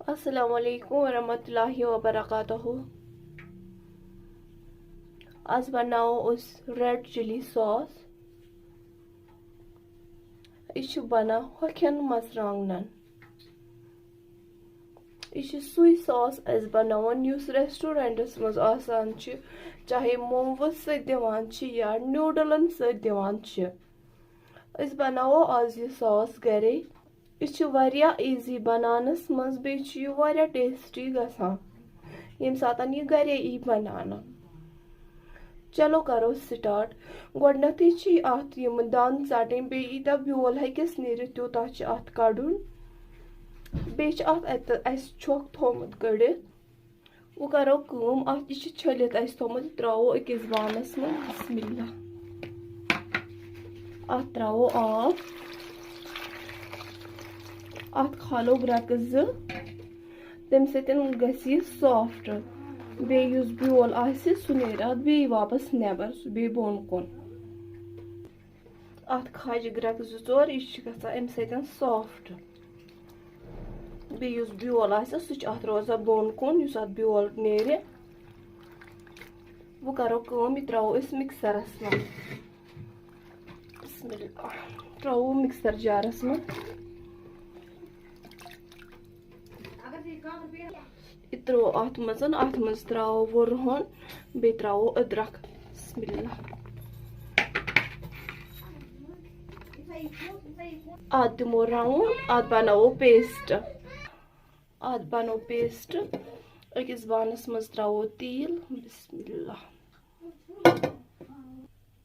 अस्सलाम वालेकुम वरहमतुल्लाहि वबरकातुहू। आज बनाओ उस रेड चिली सॉस। यह बना होखन मर्चांगन। यह सुई सॉस बनावन युस रेस्टोरेंटस मज आसान छ, चाहे मोमोज सत दिवान छ या नूडलन सत दिवान छ। अस बनाओ आज यह सॉस घरे। यह वारिया इजी बनानस मज बे वारिया टेस्टी गसान यम सातन यह घरे ई बनाना। चलो करो स्टार्ट। गोडनथी अत यम दान षटन बे ईता ब्योल हेकस नीरित त्यूता अत कड़ुन। बे अस छोक थोमुत कड़ित। वो करो कम अत यह छलित थोमुत त्रो अकिस बानस में। बिस्मिल्लाह। अत त्रो आब। अत खालो ग्रक तम सतन गि सॉफ्ट। बे युस ब्योल आसे सु नेर अत बे वापस नेबर सु बे बोन कुन। अत खज ग्रक जोर यह गसान अम सतन सॉफ्ट। बे युस ब्योल आसे सु अत रोजान बोन कुन युस अत ब्योल नेर। वो करो कम यह त्रो मिक्सरस में। बिस्मिल्लाह। त्रो मिक्सर जारस में। त्रो अत मज त्रो वो रुहन बे त्रो अदरक। बिस्मिल्लाह। अत दिमो रवन। अत बनाओ पेस्ट। अत बनो पेस्ट। अकिस बानस मज त्रो तेल। बिस्मिल्लाह।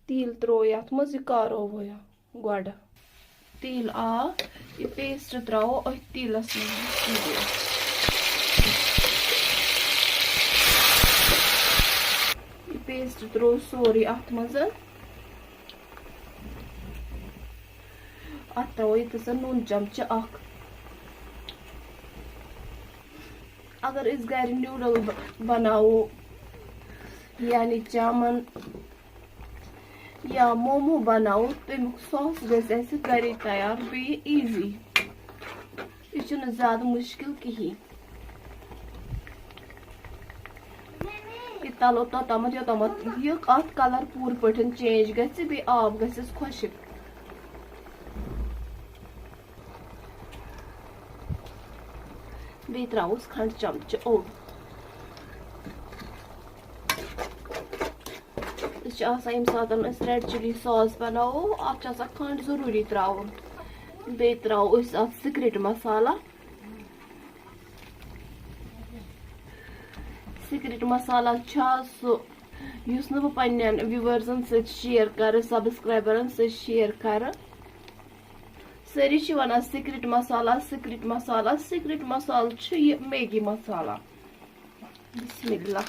तेल त्रो यथ मज कारो वो गोड। तेल आ यह पेस्ट त्रो अथ तेलस मज। पेस्ट त्रो सोरी अत मज। अत त्रो ये नून चमच अख। अगर इस घर नूडल बनाओ यानी चामन या मोमो बनाओ तमिक सॉस गसे घरे तैयार बे इजी। यह ज्यादा मुश्किल कहीं। तलो तोतमत योतमत यह अत कलर पूर पठन चेंज गि बे आब गसिस खुशक। बे त्रोस खंड चमच ओड। यम सात रेड चिली सॉस बनाओ अत खंड जरूरी त्रा। बे त्रो अत सीक्रेट मसाला। सीक्रेट मसाला सु युस न बन व्यूवर्सन सत शेयर कर सब्सक्राइबरन सत शेयर कर। सारी वन सीक्रेट मसाला सीक्रेट मसाला सीक्रेट मसाला ये मैगी मसाला। बिस्मिल्लाह।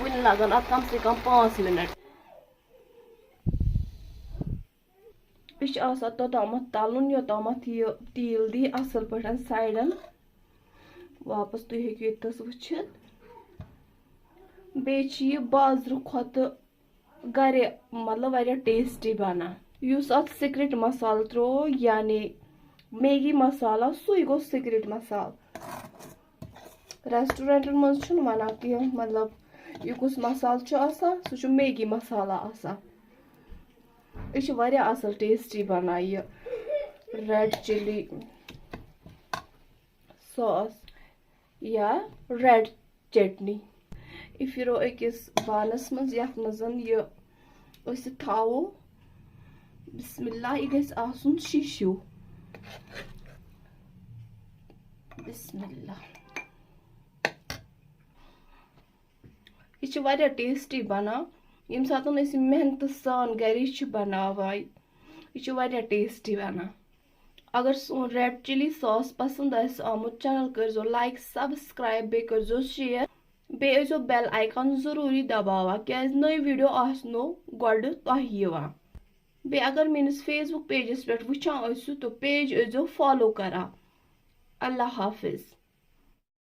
वन लगन अत कम से कम 5 मिनट। यह तोतमत तलन योतमत यह तेल दी असल पे साइडन। वापस तुम हेकु यस वुचित। बे बाजर खुद घरे मतलब वारिया टेस्टी बना। युस अत सीक्रेट मसाला त्रो यानी मैगी मसाला सुई गो सीक्रेट मसाला। रेस्टोरेंटन मज वन कह मतलब यह कुछ मसाला सह मैगी मसाला आसान। यह वारिया असल टेस्टी बना यह रेड चिली सॉस या रेड चटनी। यह फिरो अकिस बानस मज यथ मज यह थो। बिस्मिल्लाह। यह गस आसुन शीशु। बिस्मिल्लाह। यह वारिया टेस्टी बना यम सात मेहनत सान घरे बनावा। यह वारिया टेस्टी बना। अगर सोन रेड चिली सॉस पसंद आमुत चैनल करो लाइक सब्सक्राइब बे करो शेयर बे जो बेल आइकन जरूरी दबावा क्या नई वीडियो आसनो गोड तह। बे अगर मेनिस फेसबुक पेजस पे वुचान तो पेज फॉलो करा। अल्लाह हाफिज।